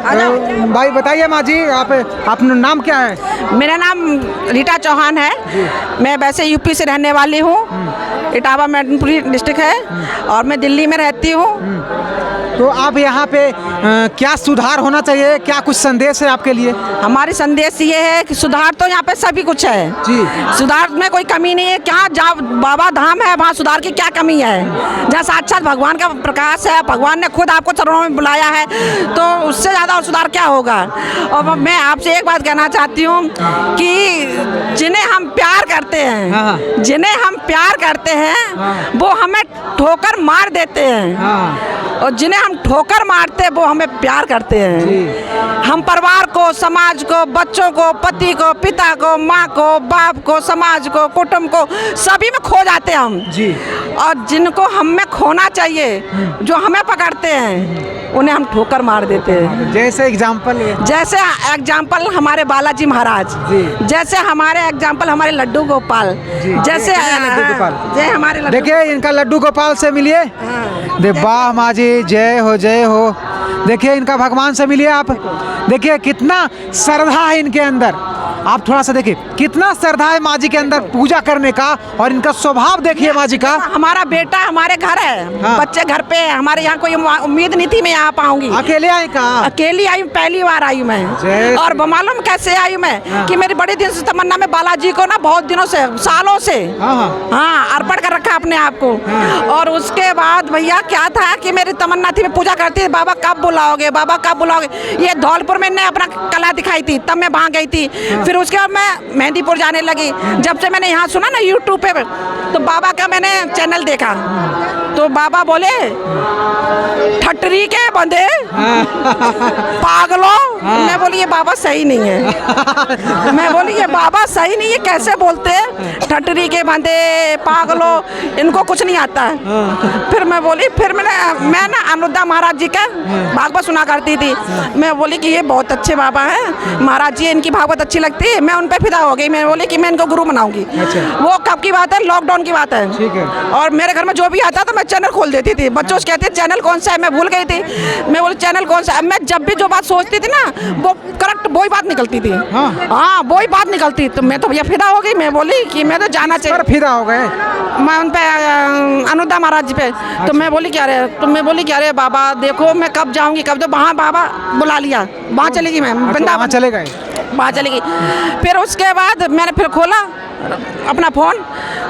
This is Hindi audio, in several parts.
तो भाई बताइए माँ जी, आप अपना नाम क्या है? मेरा नाम रीटा चौहान है। मैं वैसे यूपी से रहने वाली हूँ। इटावा मैनपुरी डिस्ट्रिक्ट है और मैं दिल्ली में रहती हूँ। तो आप यहाँ पे क्या सुधार होना चाहिए, क्या कुछ संदेश है आपके लिए? हमारी संदेश ये है कि सुधार तो यहाँ पे सभी कुछ है जी। सुधार में कोई कमी नहीं है। क्या जहाँ बाबा धाम है वहाँ सुधार की क्या कमी है? जहाँ साक्षात भगवान का प्रकाश है, भगवान ने खुद आपको चरणों में बुलाया है, तो उससे ज़्यादा और सुधार क्या होगा? और मैं आपसे एक बात कहना चाहती हूँ कि जिन्हें हम प्यार करते हैं, जिन्हें हम प्यार करते हैं वो हमें ठोकर मार देते हैं, और जिन्हें हम ठोकर मारते हैं वो हमें प्यार करते हैं। हम परिवार को, समाज को, बच्चों को, पति को, पिता को, माँ को, बाप को, समाज को, कुटुंब को, सभी में खो जाते हैं हम जी। और जिनको हमें खोना चाहिए, जो हमें पकड़ते हैं, उन्हें हम ठोकर मार देते हैं। जैसे एग्जाम्पल हमारे बालाजी महाराज, जैसे हमारे एग्जाम्पल हमारे लड्डू गोपाल, जैसे हमारे देखिए इनका लड्डू गोपाल से मिलिए। वाह माँ जी, जय हो जय हो। देखिए इनका भगवान से मिलिए आप। देखिए कितना श्रद्धा है इनके अंदर। आप थोड़ा सा देखिए कितना श्रद्धा है माँ जी के अंदर पूजा करने का, और इनका स्वभाव देखिए माँ जी का। हमारा बेटा हमारे घर है, बच्चे घर पे है। हमारे यहाँ कोई उम्मीद नहीं थी मैं यहाँ पाऊंगी। अकेले आई कहाँ? अकेली आई, पहली बार आई मैं। और मालूम कैसे आई मैं कि मेरी बड़ी दिन से तमन्ना में बालाजी को ना बहुत दिनों से, सालों से अर्पण कर रखा अपने आप को। और उसके बाद भैया क्या था कि मेरी तमन्ना थी, मैं पूजा करती थी, बाबा कब बुलाओगे, बाबा कब बुलाओगे। ये धौलपुर में अपना कला दिखाई थी, तब मैं वहाँ गई थी। फिर उसके बाद मैं मेहंदीपुर जाने लगी। जब से मैंने यहाँ सुना ना यूट्यूब पे, तो बाबा का मैंने चैनल देखा, तो बाबा बोले ठटरी के बंदे पागलों। मैं बोली ये बाबा सही नहीं है। मैं बोली ये बाबा सही नहीं है, कैसे बोलते हैं ठटरी के बंदे पागलों, इनको कुछ नहीं आता है। फिर मैं बोली, फिर मैं ना अनुद्धा महाराज जी का भागवत सुना करती थी। मैं बोली कि ये बहुत अच्छे बाबा हैं महाराज जी, इनकी भागवत अच्छी लगती है। मैं उन पर फिदा हो गई। मैं बोली कि मैं इनको गुरु बनाऊंगी। वो कब की बात है? लॉकडाउन की बात है। ठीक है। और मेरे घर में जो भी आता तो मैं चैनल खोल देती थी। बच्चों से कहते चैनल कौन सा है, मैं भूल गई थी। मैं बोली चैनल कौन सा है। मैं जब भी जो बात सोचती थी ना, वो करेक्ट वही बात निकलती थी। हाँ वही बात निकलती। तो मैं तो भैया फिदा हो गई। मैं बोली कि मैं तो जाना चाहिए। फिदा हो गए मैं उन पे अनुद्धा महाराज जी पे। तो मैं बोली क्या रे, तो मैं बोली क्या रे बाबा देखो मैं कब जाऊंगी, कब। तो वहाँ बाबा बुला लिया, वहाँ चली गई मैं, वृंदावन चले गए, वहाँ चली गई। फिर उसके बाद मैंने फिर खोला अपना फ़ोन,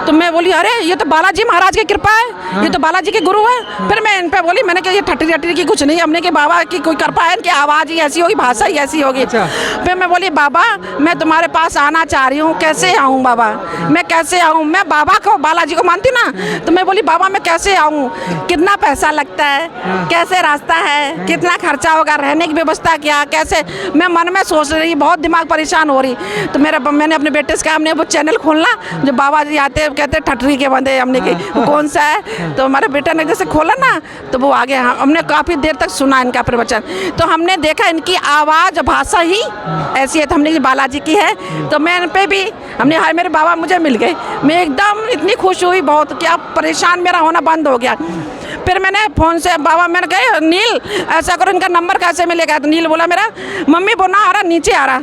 तो मैं बोली अरे ये तो बालाजी महाराज की कृपा है, ये तो बालाजी के गुरु है। फिर मैं इन पे बोली, मैंने कहा ये ठटरी ठटरी की कुछ नहीं, हमने कि बाबा की कोई कृपा है, इनकी आवाज़ ही ऐसी होगी, भाषा ही ऐसी होगी। फिर मैं बोली बाबा मैं तुम्हारे पास आना चाह रही हूँ, कैसे आऊँ बाबा, मैं कैसे आऊँ? मैं बाबा को, बालाजी को मानती ना। तो मैं बोली बाबा मैं कैसे आऊँ, कितना पैसा लगता है, कैसे रास्ता है, कितना खर्चा होगा, रहने की व्यवस्था क्या, कैसे? मैं मन में सोच रही, बहुत दिमाग परेशान हो रही। तो मैंने अपने बेटे से कहा हमने वो चैनल खोलना जो बाबा जी आते हैं कहते हैं ठटरी के बंदे, हमने कि कौन सा है? तो हमारे बेटे ने जैसे खोला ना, तो वो आगे हमने काफ़ी देर तक सुना इनका प्रवचन। तो हमने देखा इनकी आवाज़, भाषा ही ऐसी है। तो हमने बालाजी की है। तो मैं इन पे भी हमने हर मेरे बाबा मुझे मिल गए। मैं एकदम इतनी खुश हुई बहुत, क्या परेशान मेरा होना बंद हो गया। फिर मैंने फ़ोन से बाबा मैंने कहे नील ऐसा करो, इनका नंबर कैसे मिलेगा? तो नील बोला मेरा मम्मी बोना आ रहा, नीचे आ रहा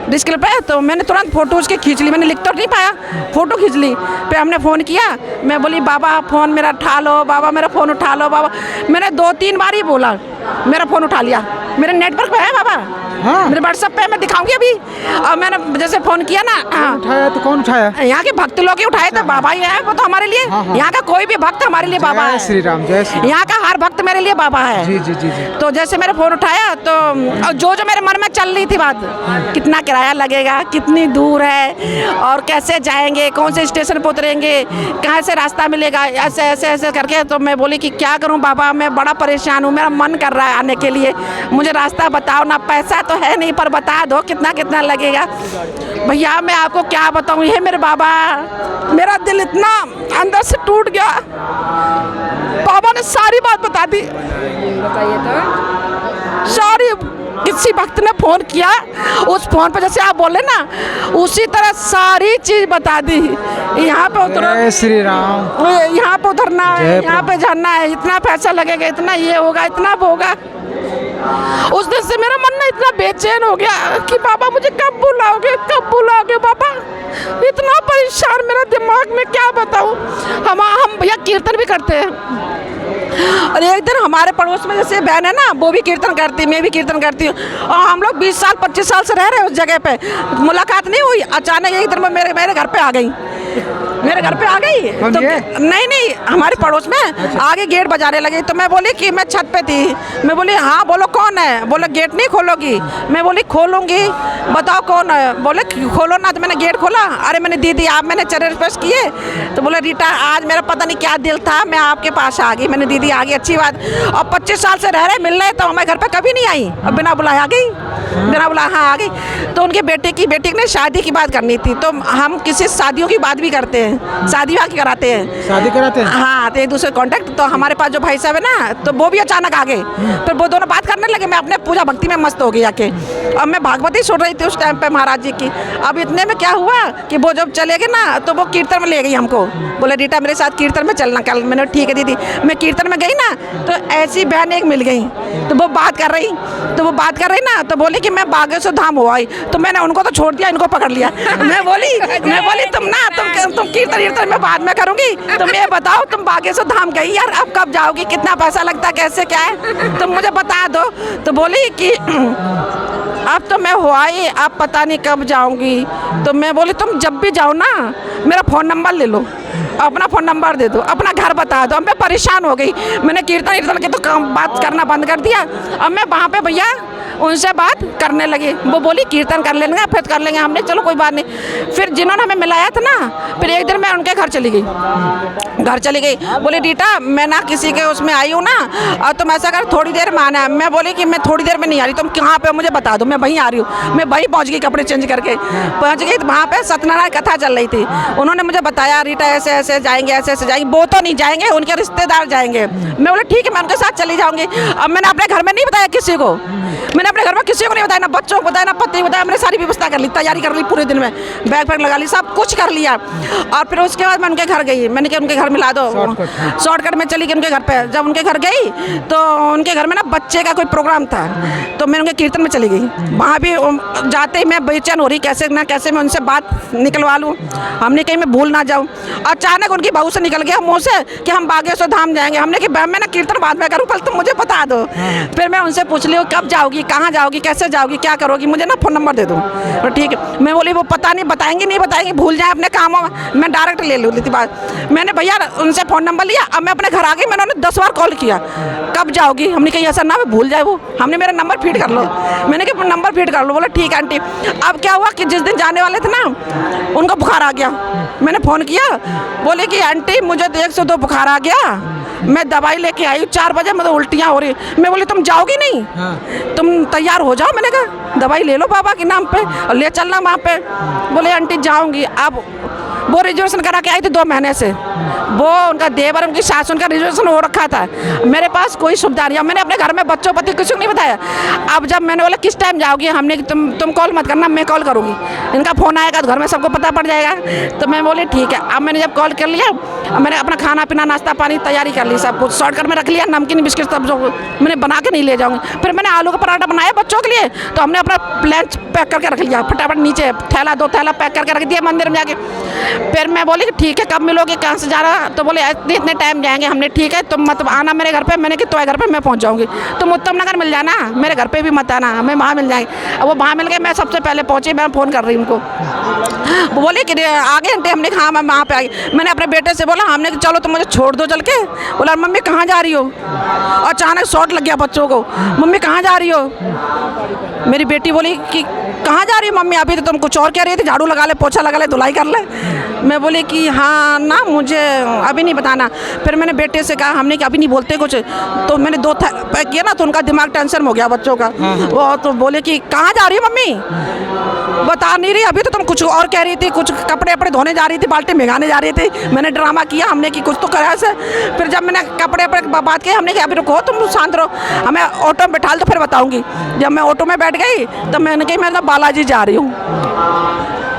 डिस्क पे। तो मैंने तुरंत फ़ोटो उसके खींच ली। मैंने लिख तो नहीं पाया, फ़ोटो खींच ली। फिर हमने फ़ोन किया, मैं बोली बाबा फ़ोन मेरा उठा लो, बाबा मेरा फ़ोन उठा लो बाबा। मैंने 2-3 बार ही बोला, मेरा फ़ोन उठा लिया। मेरे नेटवर्क पे है बाबा, मेरे व्हाट्सएप पे मैं दिखाऊंगी अभी। और मैंने जैसे फ़ोन किया ना, उठाया तो कौन उठाया? यहाँ के भक्त लोग ही उठाए थे। बाबा ही है वो तो हमारे लिए। यहाँ का कोई भी भक्त हमारे लिए बाबा है। श्री राम, जय श्री राम। यहाँ का हर भक्त मेरे लिए बाबा है। जी जी जी जी। तो जैसे मेरे फ़ोन उठाया तो जो मेरे मन में चल रही थी बात, कितना किराया लगेगा, कितनी दूर है, और कैसे जाएंगे, कौन से स्टेशन पर उतरेंगे, कहाँ से रास्ता मिलेगा, ऐसे ऐसे ऐसे करके। तो मैं बोली कि क्या करूँ बाबा, मैं बड़ा परेशान हूँ, मेरा मन कर रहा है आने के लिए, मुझे रास्ता बताओ ना। पैसा तो है नहीं पर बता दो कितना कितना लगेगा। भैया मैं आपको क्या बताऊँ, ये मेरे बाबा, मेरा दिल इतना अंदर से टूट गया। बाबा ने सारी बात बता दी। बताइए तो। सारी, किसी भक्त ने फ़ोन किया, उस फ़ोन पे जैसे आप बोले ना, उसी तरह सारी चीज़ बता दी। यहाँ पे उतरो, जय श्री राम, यहाँ पे उतरना है, यहाँ पे जाना है, इतना पैसा लगेगा, इतना ये होगा, इतना वो होगा। उस दिन से मेरा मन ना इतना बेचैन हो गया कि बाबा मुझे कब बुलाओगे बाबा। इतना परेशान मेरा दिमाग में क्या बताऊँ। हम भैया कीर्तन भी करते हैं और एक दिन हमारे पड़ोस में जैसे बहन है ना, वो भी कीर्तन करती है, मैं भी कीर्तन करती हूँ और हम लोग 20 साल 25 साल से रह रहे हैं उस जगह पे। मुलाकात नहीं हुई, अचानक एक दिन मेरे घर पे आ गई। तो नहीं हमारे पड़ोस में आगे गेट बजाने लगे। तो मैं बोली कि मैं छत पे थी। मैं बोली हाँ बोलो कौन है। बोले गेट नहीं खोलोगी। मैं बोली खोलूंगी, बताओ कौन है। बोले खोलो ना। तो मैंने गेट खोला। अरे मैंने दीदी आप मैंने चरण स्पर्श किए। तो बोले रीटा आज मेरा पता नहीं क्या दिल था, मैं आपके पास आ गई। मैंने दीदी आ गई, अच्छी बात। और 25 साल से रह रहे मिल रहे तो हमारे घर पे कभी नहीं आई। अब बिना बुलाए आ गई, बिना बुलाए हाँ आ गई। तो उनके बेटी ने शादी की बात करनी थी। तो हम किसी शादियों की बात भी करते हैं, शादी वाह की कराते हैं हाँ। तो एक दूसरे कॉन्टेक्ट। तो हमारे पास जो भाई साहब है ना, तो वो भी अचानक आ गए। फिर वो दोनों बात करने लगे। मैं अपने पूजा भक्ति में मस्त हो गई आके। अब मैं भागवती सुन रही थी उस टाइम पे महाराज जी की। अब इतने में क्या हुआ कि वो जब चले गए ना, तो वो कीर्तन में ले गई हमको। बोले रीटा मेरे साथ कीर्तन में चलना कल। मैंने ठीक है दीदी। मैं कीर्तन में गई ना, तो ऐसी बहन एक मिल गई। तो वो बात कर रही ना, तो बोली कि मैं बागेश्वर धाम हो आई। तो मैंने उनको तो छोड़ दिया, इनको पकड़ लिया। मैं बोली तुम कीर्तन में बाद में करूंगी। तुम ये बताओ तुम बागेश्वर धाम गई यार, अब कब जाओगी, कितना पैसा लगता है, कैसे क्या है, तुम मुझे बता दो। तो बोली कि अब तो मैं हो आई, अब पता नहीं कब जाऊंगी। तो मैं बोली तुम जब भी जाओ ना मेरा फ़ोन नंबर ले लो, अपना फ़ोन नंबर दे दो, अपना घर बता दो। अब मैं परेशान हो गई। मैंने कीर्तन की तो बात करना बंद कर दिया। अब मैं वहाँ पे भैया उनसे बात करने लगी। वो बोली कीर्तन कर लेंगे फिर कर लेंगे। हमने चलो कोई बात नहीं। फिर जिन्होंने हमें मिलाया था ना, फिर एक दिन मैं उनके घर चली गई। बोली रीटा मैं ना किसी के उसमें आई हूँ ना, और तुम ऐसा कर थोड़ी देर में आना। मैं बोली कि मैं थोड़ी देर में नहीं आ रही, तुम कहाँ पे मुझे बता दो, मैं वहीं आ रही हूँ। मैं वहीं पहुँच गई, कपड़े चेंज करके पहुँच गई। तो वहाँ पे सत्यनारायण कथा चल रही थी। उन्होंने मुझे बताया रीटा ऐसे ऐसे जाएंगे, ऐसे ऐसे जाएंगे। वो तो नहीं जाएंगे, उनके रिश्तेदार जाएंगे। मैं बोले ठीक है मैं उनके साथ चली जाऊँगी। अब मैंने अपने घर में नहीं बताया किसी को, मैंने अपने घर में किसी को नहीं बताया, ना बच्चों को बताया, ना पति को बताया। मैंने सारी व्यवस्था कर ली, तैयारी कर ली पूरे दिन में, बैग पैक लगा ली, सब कुछ कर लिया। और फिर उसके बाद मैं उनके घर गई। मैंने कहा उनके घर मिला दो, शॉर्टकट में चली गई उनके घर पे। जब उनके घर गई तो उनके घर में ना बच्चे का कोई प्रोग्राम था, तो मैं उनके कीर्तन में चली गई। वहाँ भी जाते ही मैं बेचैन हो रही, कैसे ना कैसे मैं उनसे बात निकलवा लूँ, हमने कहीं मैं भूल ना जाऊँ। अचानक उनकी बहू से निकल गया मुँह से कि हम बागेश्वर धाम जाएंगे। हमने कि मैं ना कीर्तन बाद में करूँ, पहले तुम मुझे बता दो। फिर मैं उनसे पूछ ली कब जाओगी, कहाँ जाओगी, कैसे जाओगी, क्या करोगी, मुझे ना फ़ोन नंबर दे दो। तो ठीक है। मैं बोली वो पता नहीं बताएंगी नहीं बताएंगी, भूल जाए अपने कामों में, मैं डायरेक्ट ले लूँ थी बात। मैंने भैया उनसे फ़ोन नंबर लिया। अब मैं अपने घर आ गई। मैंने उन्हें 10 बार कॉल किया, कब जाओगी। हमने कहा ऐसा ना भूल जाए वो, हमने मेरा नंबर फीड कर लो। मैंने कहा नंबर फीड कर लो। बोले ठीक है आंटी। अब क्या हुआ कि जिस दिन जाने वाले थे ना, उनको बुखार आ गया। मैंने फ़ोन किया, बोले कि आंटी मुझे तो 102 बुखार आ गया, मैं दवाई लेके आई 4 बजे, मतलब उल्टियाँ हो रही। मैं बोली तुम जाओगी नहीं, तुम तैयार हो जाओ। मैंने कहा दवाई ले लो बाबा के नाम पे और ले चलना वहाँ पे। बोले आंटी जाऊँगी। अब वो रिजर्वेशन करा के आई थी 2 महीने से। वो उनका देवर उनकी सास उनका रिजर्वेशन हो रखा था। मेरे पास कोई सुविधा नहीं। मैंने अपने घर में बच्चों पति किसी को नहीं बताया। अब जब मैंने बोला किस टाइम जाओगी, हमने कि तुम कॉल मत करना, मैं कॉल करूँगी, इनका फ़ोन आएगा तो घर में सबको पता पड़ जाएगा। तो मैं बोली ठीक है। अब मैंने जब कॉल कर लिया, मैंने अपना खाना पीना नाश्ता पानी तैयारी कर ली, सब कुछ शॉर्टकट में रख लिया, नमकीन बिस्किट सब जो मैंने बना के नहीं ले जाऊँगी। फिर मैंने आलू का पराठा बनाया बच्चों के लिए, तो हमने अपना लंच पैक करके रख लिया फटाफट, नीचे थैला 2 थैला पैक करके रख दिया मंदिर में जाके। फिर मैं बोली ठीक है कब मिलोगे, कहाँ से जा रहा। तो बोले इतने टाइम जाएंगे। हमने ठीक है तुम मतलब आना मेरे घर पे। मैंने कि तुम्हारे घर पे मैं पहुँच जाऊँगी, तुम उत्तम नगर मिल जाना, मेरे घर पे भी मत आना, हमें वहाँ मिल जाएंगे। अब वो वहाँ मिल गए, मैं सबसे पहले पहुँची। मैं फ़ोन कर रही उनको, वो बोले कि आ गए आंटी। हमने कहा मैं वहाँ पे आ गई। मैंने अपने बेटे से बोला, हमने कि चलो तुम मुझे छोड़ दो चल के। बोला मम्मी कहाँ जा रही हो। और अचानक शॉट लग गया बच्चों को, मम्मी कहाँ जा रही हो। मेरी बेटी बोली कि कहाँ जा रही हो मम्मी, अभी तो तुम कुछ और कह रही थी, झाड़ू लगा ले, पोछा लगा ले, धुलाई कर ले। मैं बोली कि हाँ ना मुझे अभी नहीं बताना। फिर मैंने बेटे से कहा, हमने कि अभी नहीं बोलते कुछ। तो मैंने 2 पैक किया ना, तो उनका दिमाग टेंशन हो गया बच्चों का। वो तो बोले कि कहाँ जा रही हो मम्मी, बता नहीं रही, अभी तो तुम कुछ और कह रही थी, कुछ कपड़े वपड़े धोने जा रही थी, बाल्टी भिगाने जा रही थी। मैंने ड्रामा किया, हमने कि कुछ तो करा ऐसे। फिर जब मैंने कपड़े वपड़े बात की, हमने कि अभी रुको तुम शांत रहो, हमें ऑटो में बैठा तो फिर बताऊँगी। जब मैं ऑटो में बैठ गई तब मैंने कही मैं बालाजी जा रही हूँ।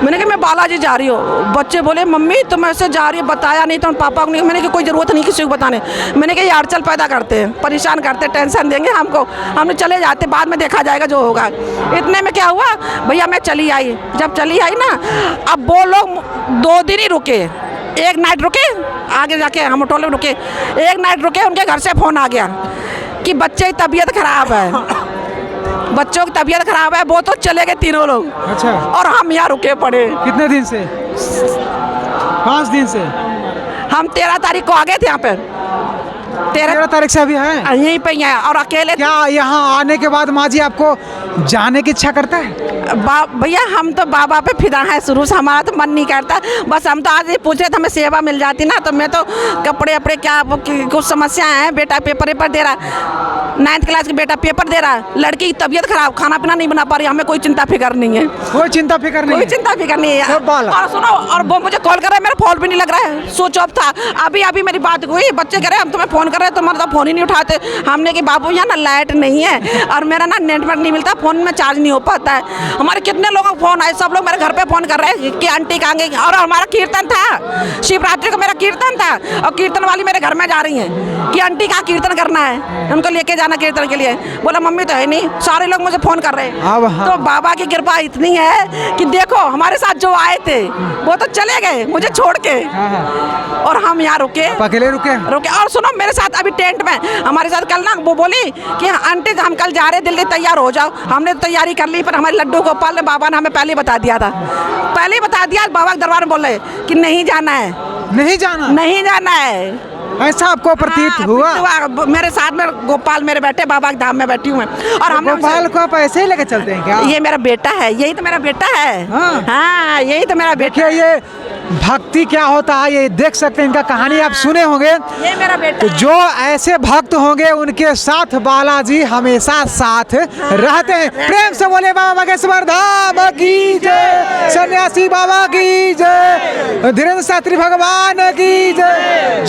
मैंने कहा मैं बालाजी जा रही हूँ। बच्चे बोले मम्मी तुम ऐसे जा रही हो, बताया नहीं तो पापा को नहीं। मैंने कहा कोई ज़रूरत नहीं किसी को बताने। मैंने कहा ये अड़चल पैदा करते हैं, परेशान करते हैं, टेंशन देंगे हमको, हम चले जाते, बाद में देखा जाएगा जो होगा। इतने में क्या हुआ भैया, मैं चली आई। जब चली आई ना, अब वो लोग 2 दिन ही रुके, एक नाइट रुके, आगे जाके हम होटल में रुके, एक नाइट रुके। उनके घर से फ़ोन आ गया कि बच्चे की तबीयत खराब है, बच्चों की तबीयत खराब है। वो तो चले गए तीनों लोग। अच्छा। और हम यहाँ रुके पड़े। कितने दिन से? 5 दिन से। हम 13 तारीख को आ गए थे यहाँ पर। 13 तारीख से अभी है यहीं पे ही हैं और अकेले। क्या यहाँ आने के बाद माँ जी आपको जाने की इच्छा करता है? भैया हम तो बाबा पे फिदा है शुरू से, हमारा तो मन नहीं करता। बस हम तो आज ये पूछ रहे थे हमें सेवा मिल जाती ना, तो मैं तो कपड़े अपड़े क्या कुछ समस्याएं हैं। बेटा पेपर दे रहा, 9th क्लास का बेटा पेपर दे रहा, लड़की की तबीयत खराब, खाना पीना नहीं बना पा रही। हमें कोई चिंता फिक्र नहीं है, कोई चिंता फिक्र नहीं कोई है। चिंता फिक्र नहीं है। सब बाला। और सुनो, और वो मुझे कॉल कर रहा है, मेरा फोन भी नहीं लग रहा है, स्विच ऑफ था। अभी मेरी बात हुई, बच्चे कह रहे हम तुम्हें फ़ोन कर रहे हैं, तुम्हारा तो फ़ोन ही नहीं उठाते। हमने कि बाबू यहाँ ना लाइट नहीं है और मेरा ना नेटवर्क नहीं मिलता, फ़ोन में चार्ज नहीं हो पाता है। हमारे कितने लोगों को फ़ोन आए, सब लोग मेरे घर पे फ़ोन कर रहे हैं कि आंटी कहाँ गई। और हमारा कीर्तन था, शिवरात्रि को मेरा कीर्तन था, और कीर्तन वाली मेरे घर में जा रही हैं कि आंटी कहाँ कीर्तन करना है, उनको लेके जाना कीर्तन के लिए। बोला मम्मी तो है नहीं, सारे लोग मुझे फ़ोन कर रहे हैं। हाँ। तो बाबा की कृपा इतनी है कि देखो हमारे साथ जो आए थे वो तो चले गए मुझे छोड़ के, और हम यहाँ रुके। अकेले रुके? और सुनो, मेरे साथ अभी टेंट में हमारे साथ कल ना वो बोली कि आंटी हम कल जा रहे, दिल्ली तैयार हो जाओ। हमने तो तैयारी कर ली, पर हमारे लड्डू गोपाल ने, बाबा ने हमें पहले बता दिया था, पहले ही बता दिया। बाबा के दरबार में बोल रहे कि नहीं जाना है, नहीं जाना, नहीं जाना है। ऐसा आपको प्रतीत हुआ? मेरे साथ में गोपाल मेरे बैठे, बाबा के धाम में बैठी हूँ मैं। और हम गोपाल को आप ऐसे ही लेके चलते हैं क्या? ये मेरा बेटा है, यही तो मेरा बेटा है। हाँ, यही तो मेरा बेटा है। ये भक्ति क्या होता है ये देख सकते हैं, इनका कहानी आप सुने होंगे। ये मेरा बेटा तो जो ऐसे भक्त होंगे उनके साथ बालाजी हमेशा साथ रहते हैं। प्रेम से बोले बाबा बागेश्वर धाम की जय, सन्यासी बाबा की जय, धीरेन्द्र शास्त्री भगवान की जय।